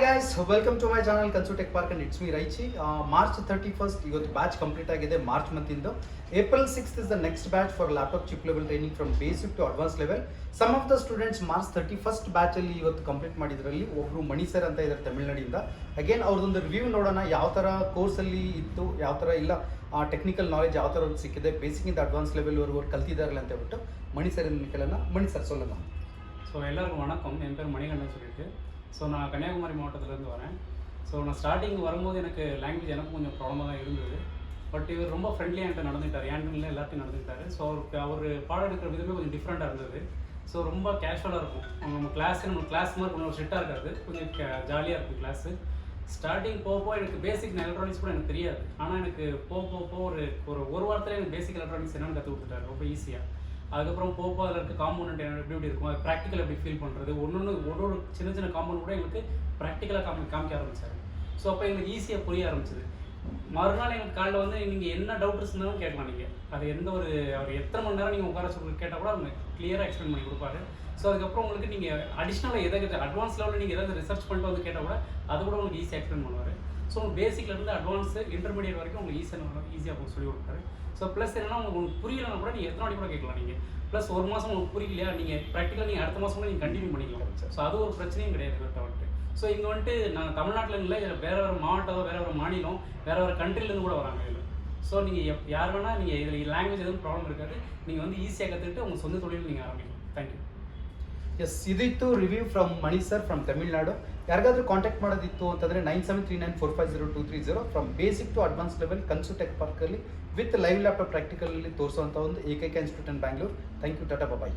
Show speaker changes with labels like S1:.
S1: Hi guys, welcome to my channel Kansu Tech Park and it's me Raichi. March 31st ಇವತ್ತು batch complete ಆಗಿದೆ March ಮಂತಿಂದು. April 6th is the next batch for laptop chip level training from basic to advanced level. Some of the students March 31st batch ಅಲ್ಲಿ ಇವತ್ತು complete ಮಾಡಿದ್ರಲ್ಲಿ ಒಬ್ರು ಮಣಿ sir ಅಂತ ಇದ್ದಾರೆ ತಮಿಳುನಾಡಿಂದ. Again ಅವ್ರದೊಂದು review ನೋಡೋಣ, ಯಾವ ಥರ ಕೋರ್ಸಲ್ಲಿ ಇತ್ತು, ಯಾವ ಥರ ಇಲ್ಲ, ಟೆಕ್ನಿಕಲ್ ನಾಲೆಜ್ ಯಾವ ಥರ ಸಿಕ್ಕಿದೆ, ಬೇಸಿಕ್ಕಿಂದ ಅಡ್ವಾನ್ಸ್ ಲೆವೆಲ್ವರೆಗೂ ಕಲ್ತಿದ್ದಾರಲ್ಲ ಅಂತ ಹೇಳ್ಬಿಟ್ಟು ಮಣಿ ಸರ್ ಕೇಳೋಣ. ಮಣಿ ಸರ್ சொல்லலாம்.
S2: ஸோ எல்லாருக்கும் வணக்கம். என் பேர் மணிகண்டன் சொல்லிட்டு. ஸோ நான் கன்னியாகுமரி மாவட்டத்துலேருந்து வரேன். ஸோ நான் ஸ்டார்டிங் வரும்போது எனக்கு லாங்குவேஜ் எனக்கும் கொஞ்சம் ப்ராப்ளமாக தான் இருந்தது. பட் இவர் ரொம்ப ஃப்ரெண்ட்லியாக என்கிட்ட நடந்துட்டார், ஏன்டனில் எல்லாத்தையும் நடந்துட்டார். ஸோ அவர் பாடம் எடுக்கிற விதமே கொஞ்சம் டிஃப்ரெண்ட்டாக இருந்தது. ஸோ ரொம்ப கேஷுவலாக இருக்கும். நம்ம கிளாஸ் மாதிரி கொஞ்சம் ஸ்ட்ரிக்டாக இருக்காது, கொஞ்சம் ஜாலியாக இருக்கும் கிளாஸு. ஸ்டார்டிங் போக எனக்கு பேசிக் எலக்ட்ரானிக்ஸ் கூட எனக்கு தெரியாது. ஆனால் எனக்கு போக ஒரு வாரத்தில் எனக்கு பேசிக் எலக்ட்ரானிக்ஸ் என்னென்னு கற்றுக் கொடுத்துட்டாரு ரொம்ப ஈஸியாக. அதுக்கப்புறம் போக அதில் இருக்க காம்பவுண்ட் எப்படி இருக்கும், அது ப்ராக்டிக்கல் எப்படி ஃபீல் பண்ணுறது, ஒரு சின்ன காம்பவுண்ட் கூட எங்களுக்கு ப்ராக்டிக்கலாக காமிக்க ஆரம்பிச்சார். ஸோ அப்போ எங்களுக்கு ஈஸியாக புரிய ஆரம்பிச்சிது. மறுநாள் எங்களுக்கு காலையில் வந்து நீங்கள் என்ன டவுட்ஸ் இருந்தாலும் கேட்கலாம். நீங்கள் அது அவர் எத்தனை மணி நேரம் நீங்கள் உட்கார சொல்லி கேட்டால் கூட அவங்க கிளியராக எக்ஸ்பிளைன் பண்ணி கொடுப்பாரு. ஸோ அதுக்கப்புறம் உங்களுக்கு நீங்கள் அடிஷ்னலாக எதாவது அட்வான்ஸ் லெவலில் நீங்கள் எதாவது ரிசர்ச் பண்ணிட்டு வந்து கேட்டால் கூட அது கூட உங்களுக்கு ஈஸியாக எக்ஸ்பிளைன் பண்ணுவார். ஸோ உங்களுக்கு பேசிக்லேருந்து அட்வான்ஸு இன்டர்மீடியட் வரைக்கும் உங்களுக்கு ஈஸியாக சொல்லி கொடுப்பாரு. ஸோ ப்ளஸ் என்னன்னா உங்களுக்கு புரியலன்னா கூட நீங்கள் எத்தனை வாட்டி கூட கேட்கலாம். நீங்கள் ப்ளஸ் ஒரு மாதம் உங்களுக்கு புரியலையா, நீங்கள் ப்ராக்டிக்கலாக நீங்கள் அடுத்த மாதம் கூட நீங்கள் கண்டினியூ பண்ணிக்கலாம். ஸோ அது ஒரு பிரச்சனையும் கிடையாது இவர்கிட்ட வந்துட்டு. ஸோ இங்கே வந்துட்டு நாங்கள் தமிழ்நாட்டில் இல்லை, வேறு மாவட்டம், வேறு மாநிலம், வேறு கண்ட்ரிலேருந்து கூட வராங்க இதில். ஸோ நீங்கள் யார் வேணால் நீங்கள் இதில் லாங்குவேஜ் எதுவும் ப்ராப்ளம் இருக்காது, நீங்கள் வந்து ஈஸியாக கற்றுக்கிட்டு உங்கள் சொந்த தொழில் நீங்கள் ஆரம்பிக்கலாம். Thank you.
S1: ಎಸ್, ಇದಿತ್ತು review from Mani sir from Tamil Nadu. ಯಾರಿಗಾದ್ರೂ ಕಾಂಟ್ಯಾಕ್ಟ್ ಮಾಡೋದಿತ್ತು ಅಂತಂದರೆ 9739450230 from basic to advance level ಕನ್ಸು ಟೆಕ್ ಪಾರ್ಕಲ್ಲಿ ವಿತ್ ಲೈವ್ ಲ್ಯಾಪ್ಟಾಪ್ ಪ್ರಾಕ್ಟಿಕಲಲ್ಲಿ ತೋರಿಸುವಂಥ ಒಂದು ಏಕೈಕ institute in Bangalore. Thank you, tata, bye.